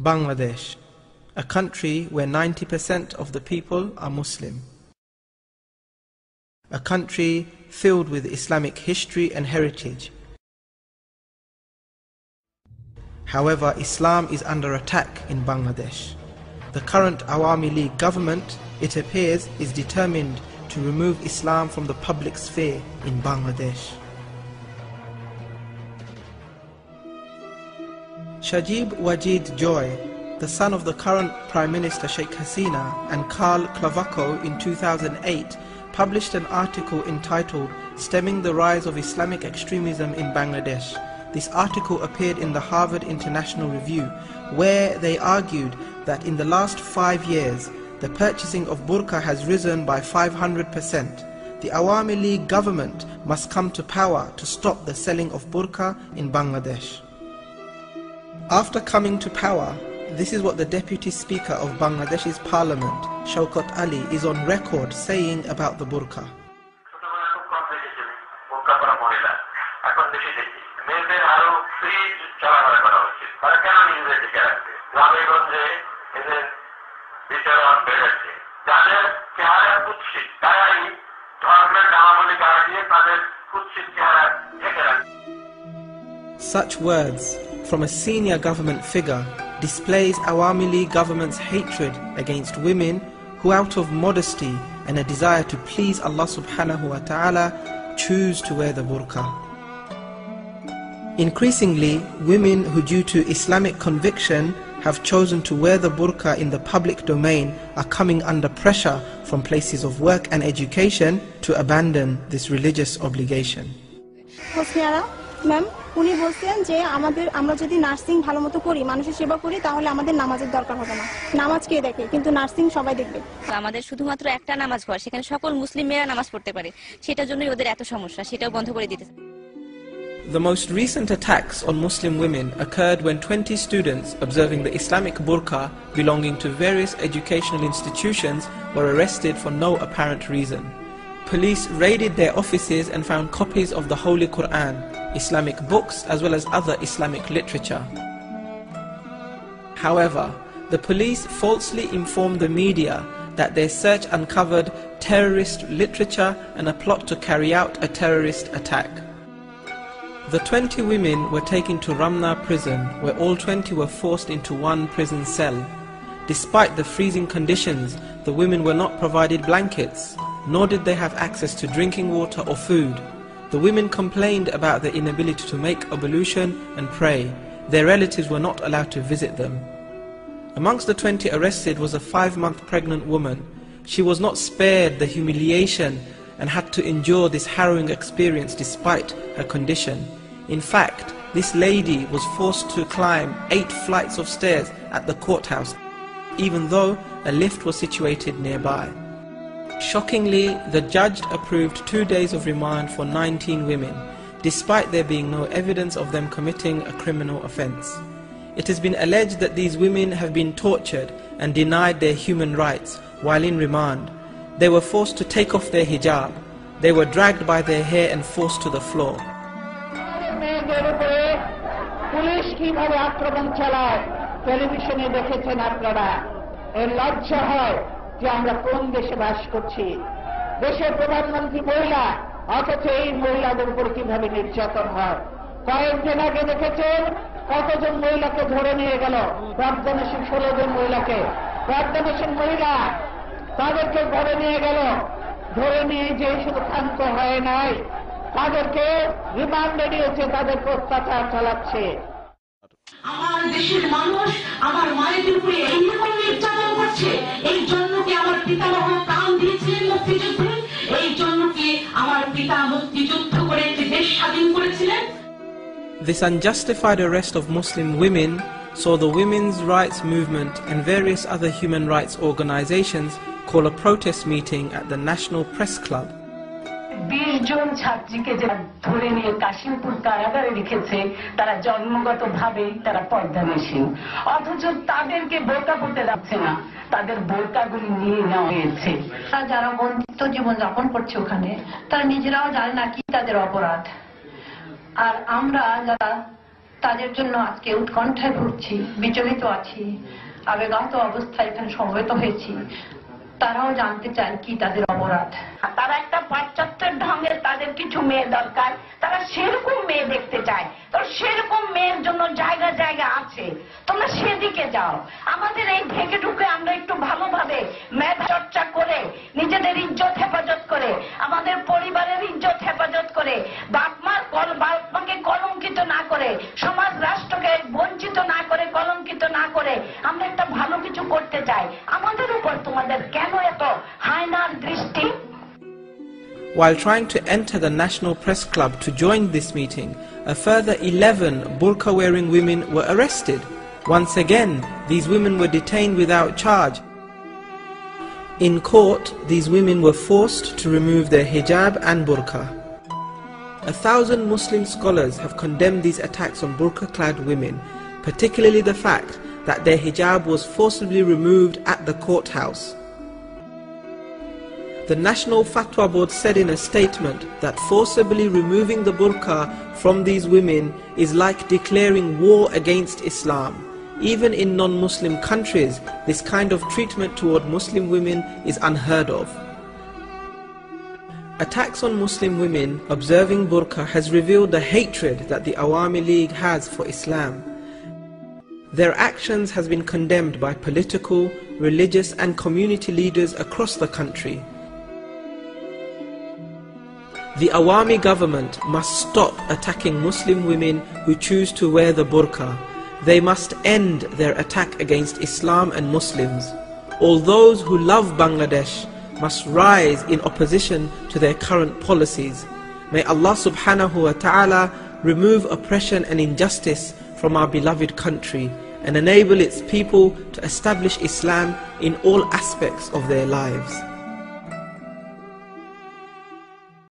Bangladesh, a country where 90% of the people are Muslim. A country filled with Islamic history and heritage. However, Islam is under attack in Bangladesh. The current Awami League government, it appears, is determined to remove Islam from the public sphere in Bangladesh. Shajib Wajid Joy, the son of the current Prime Minister Sheikh Hasina, and Karl Clavacco in 2008 published an article entitled "Stemming the Rise of Islamic Extremism in Bangladesh." This article appeared in the Harvard International Review, where they argued that in the last 5 years, the purchasing of burqa has risen by 500%. The Awami League government must come to power to stop the selling of burqa in Bangladesh. After coming to power, this is what the Deputy Speaker of Bangladesh's Parliament, Shaukat Ali, is on record saying about the burqa. Such words from a senior government figure displays Awami League government's hatred against women who, out of modesty and a desire to please Allah subhanahu wa ta'ala, choose to wear the burqa. Increasingly, women who, due to Islamic conviction, have chosen to wear the burqa in the public domain are coming under pressure from places of work and education to abandon this religious obligation. Ma'am উনি বলছেন যে আমরা যদি nursing ভালোমতো করি, মানুষের সেবা করি, তাহলে আমাদের নামাজের দরকার হবে না। নামাজ কে দেখে, কিন্তু নার্সিং সবাই দেখবে। আমাদের শুধুমাত্র একটা নামাজ ঘর, সেখানে সকল মুসলিম মেয়েরা নামাজ পড়তে পারে, সেটার জন্যই ওদের এত সমস্যা, সেটাও বন্ধ করে দিতে। The most recent attacks on Muslim women occurred when 20 students observing the Islamic burqa belonging to various educational institutions were arrested for no apparent reason. Police raided their offices and found copies of the Holy Quran, Islamic books, as well as other Islamic literature. However, the police falsely informed the media that their search uncovered terrorist literature and a plot to carry out a terrorist attack. The 20 women were taken to Ramna prison, where all 20 were forced into one prison cell. Despite the freezing conditions, the women were not provided blankets, nor did they have access to drinking water or food. The women complained about their inability to make ablution and pray. Their relatives were not allowed to visit them. Amongst the 20 arrested was a 5-month pregnant woman. She was not spared the humiliation and had to endure this harrowing experience despite her condition. In fact, this lady was forced to climb 8 flights of stairs at the courthouse, even though a lift was situated nearby. Shockingly, the judge approved 2 days of remand for 19 women, despite there being no evidence of them committing a criminal offence. It has been alleged that these women have been tortured and denied their human rights while in remand. They were forced to take off their hijab. They were dragged by their hair and forced to the floor. যে আমরা কোন দেশে বাস করছি, দেশের প্রধানমন্ত্রী মহিলা, অথচ এই মহিলাদের উপর কিভাবে নির্যাতন হয়। কয়েকদিন আগে দেখেছেন কতজন মহিলাকে ধরে নিয়ে গেল, প্রার্থনাশীল 16 জন মহিলাকে, প্রার্থনাশীল মহিলা, তাদেরকে ধরে নিয়ে গেল। ধরে নিয়ে যে শুধু ক্ষান্ত হয় নাই, তাদেরকে রিমান্ডে নিয়েছে, তাদেরকে অত্যাচার চালাচ্ছে। আমার দেশের মানুষ আমার মায়েদের উপরে এইরকম নির্যাতন করছে, এই জন্য কি আমার পিতামহ প্রাণ দিয়েছিলেন মুক্তিযুদ্ধে? এই জন্য কি আমার পিতা মুক্তিযুদ্ধ করে দেশ স্বাধীন করেছিলেন? This unjustified arrest of Muslim women saw the women's rights movement and various other human rights organizations call a protest meeting at the National Press Club. 20 জন ছাত্রীকে যারা ধরে নিয়ে কাশিমপুর কারাগারে রেখেছে, তারা জন্মগতভাবেই তারা পর্দানসীন, অথচ তাদেরকে বোরকা পরতে যাচ্ছে না, তাদের বোরকাগুলি নিয়ে নেওয়া হয়েছে। যারা বঞ্চিত জীবন যাপন করছে ওখানে, তারা নিজেরাও জানে না কি তাদের অপরাধ। আর আমরা যারা তাদের জন্য আজকে উৎকণ্ঠায় ভুগছি, বিচলিত আছি, আবেগাহত অবস্থায় এখানে সমবেত হয়েছি। তারাও জানতে চায় কি তাদের অপরাধ। তারা একটা পাশ্চাত্যের ঢঙের তাদের কিছু মেয়ে দরকার, তারা সেরকম মেয়ে দেখতে চায়। তো সেরকম মেয়ের জন্য জায়গা জায়গা আছে, তোমরা সেদিকে যাও। আমাদের এই ঢেকে ঢুকে আমরা একটু ভালোভাবে মেধা চর্চা করে, নিজেদের ইজ্জত হেফাজত করে, আমাদের পরিবারের ইজ্জত হেফাজত করে, বাপমাকে কলঙ্কিত না করে, সমাজ রাষ্ট্রকে বঞ্চিত না করে, কলঙ্কিত না করে আমরা একটা ভালো কিছু করতে চাই। আমাদের উপর তোমাদের কেন এত হায়নার দৃষ্টি? While trying to enter the National Press Club to join this meeting, a further 11 burqa-wearing women were arrested. Once again, these women were detained without charge. In court, these women were forced to remove their hijab and burqa. 1,000 Muslim scholars have condemned these attacks on burqa-clad women, particularly the fact that their hijab was forcibly removed at the courthouse. The National Fatwa Board said in a statement that forcibly removing the burqa from these women is like declaring war against Islam. Even in non-Muslim countries, this kind of treatment toward Muslim women is unheard of. Attacks on Muslim women observing burqa has revealed the hatred that the Awami League has for Islam. Their actions has been condemned by political, religious and community leaders across the country. The Awami government must stop attacking Muslim women who choose to wear the burqa. They must end their attack against Islam and Muslims. All those who love Bangladesh must rise in opposition to their current policies. May Allah subhanahu wa ta'ala remove oppression and injustice from our beloved country and enable its people to establish Islam in all aspects of their lives.